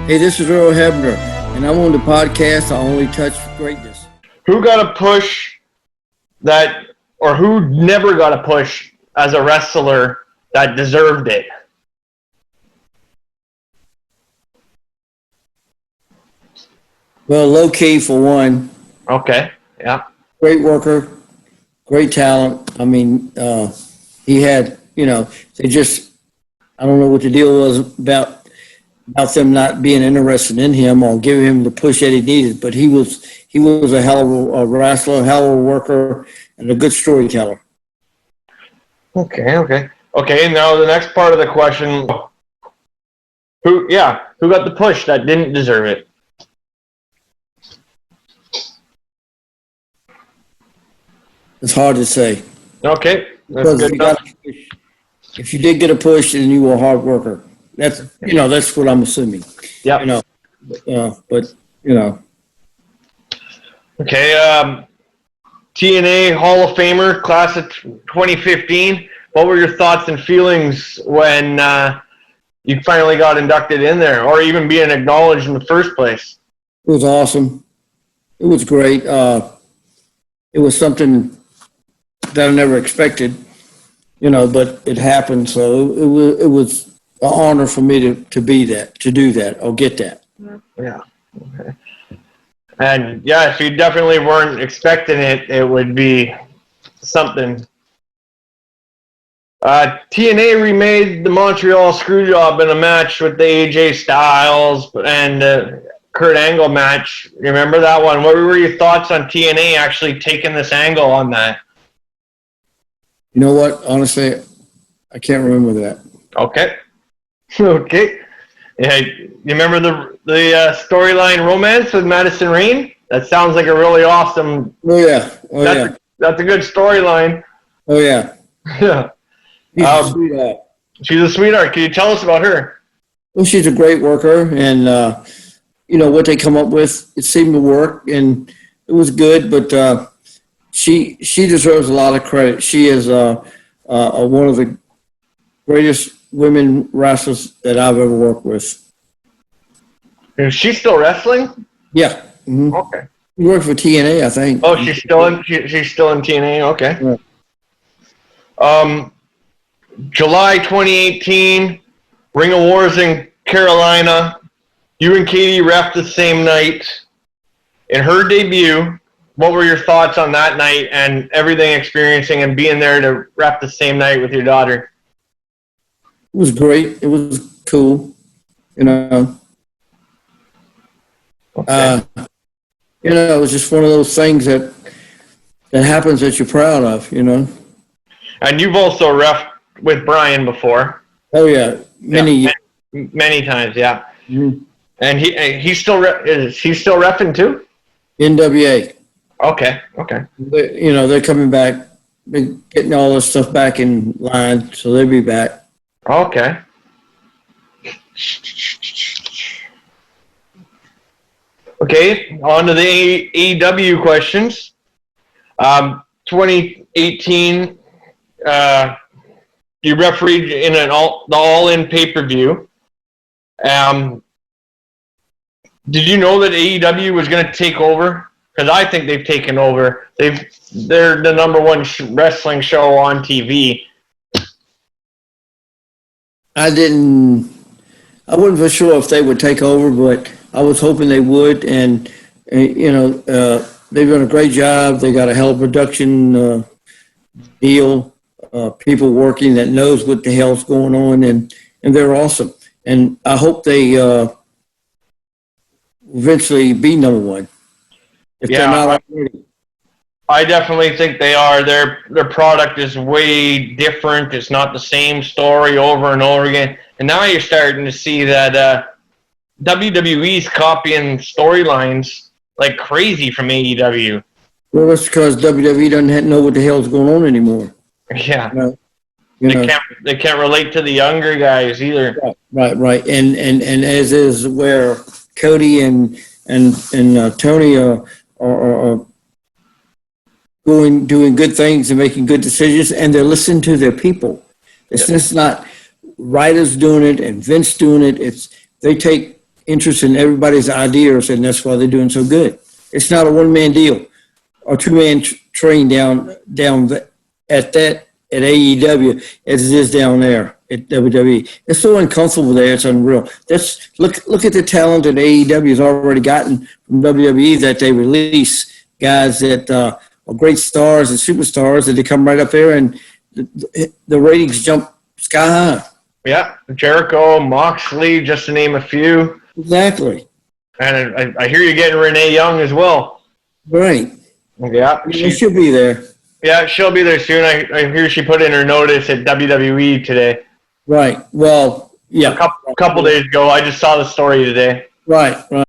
Hey, this is Earl Hebner, and I'm on the podcast I Only Touch Greatness. Who got a push that, or who never got a push as a wrestler that deserved it? Well, Low Key for one. Okay, yeah. Great worker, great talent. I mean, he had, they just, I don't know what the deal was about them not being interested in him or giving him the push that he needed, but he was a hell of a wrestler, a hell of a worker, and a good storyteller. Okay. Now the next part of the question: who got the push that didn't deserve it? It's hard to say. Okay, that's good enough. If you did get a push, then you were a hard worker. That's what I'm assuming. Yeah. Okay. TNA Hall of Famer, class of 2015. What were your thoughts and feelings when you finally got inducted in there, or even being acknowledged in the first place? It was awesome. It was great. It was something that I never expected, but it happened. So it was an honor for me to do that, or get that. Yeah. Okay. And yeah, if you definitely weren't expecting it, it would be something. TNA remade the Montreal Screwjob in a match with the AJ Styles and Kurt Angle match. Remember that one? What were your thoughts on TNA actually taking this angle on that? You know what? Honestly, I can't remember that. Okay. Yeah, you remember the storyline romance with Madison Rayne? That sounds like a really awesome. Oh yeah. That's a good storyline. Oh yeah. Yeah. She's a sweetheart. She's a sweetheart. Can you tell us about her? Well, she's a great worker, and what they come up with, it seemed to work, and it was good. But she deserves a lot of credit. She is one of the greatest women wrestlers that I've ever worked with. Is she still wrestling? Yeah. Mm-hmm. Okay. She worked for TNA, I think. Oh, she's still in TNA. Okay. Yeah. July 2018, Ring of Wars in Carolina. You and Katie ref the same night. In her debut, what were your thoughts on that night and everything experiencing and being there to ref the same night with your daughter? It was great. It was cool. Okay. It was just one of those things that happens that you're proud of, And you've also reffed with Brian before. Oh yeah, many times, yeah. Mm-hmm. And he's still reffing too? NWA. Okay. They're coming back. They're getting all this stuff back in line, so they'll be back. Okay. Okay, on to the AEW questions. 2018, you refereed in the All-In pay-per-view. Did you know that AEW was going to take over? Because I think they've taken over. They're the number one wrestling show on TV. I wasn't for sure if they would take over, but I was hoping they would. And they've done a great job. They got a hell of a production deal, people working that knows what the hell's going on, and they're awesome. And I hope they eventually be number one. If they're not already. I definitely think they are. Their product is way different. It's not the same story over and over again. And now you're starting to see that WWE's copying storylines like crazy from AEW. Well, that's because WWE doesn't know what the hell's going on anymore. Yeah. They can't relate to the younger guys either. Right. And as is where Cody and Tony are doing good things and making good decisions, and they're listening to their people. It's just not writers doing it and Vince doing it. They take interest in everybody's ideas, and that's why they're doing so good. It's not a one-man deal or two-man train down at AEW as it is down there at WWE. It's so uncomfortable there. It's unreal. Look at the talent that AEW has already gotten from WWE that they release guys that are great stars and superstars that they come right up there and the ratings jump sky high. Yeah, Jericho, Moxley, just to name a few. Exactly. And I hear you're getting Renee Young as well. Right. Yeah, She should be there. Yeah, she'll be there soon. I hear she put in her notice at WWE today. Right. Well, yeah. A couple days ago. I just saw the story today. Right.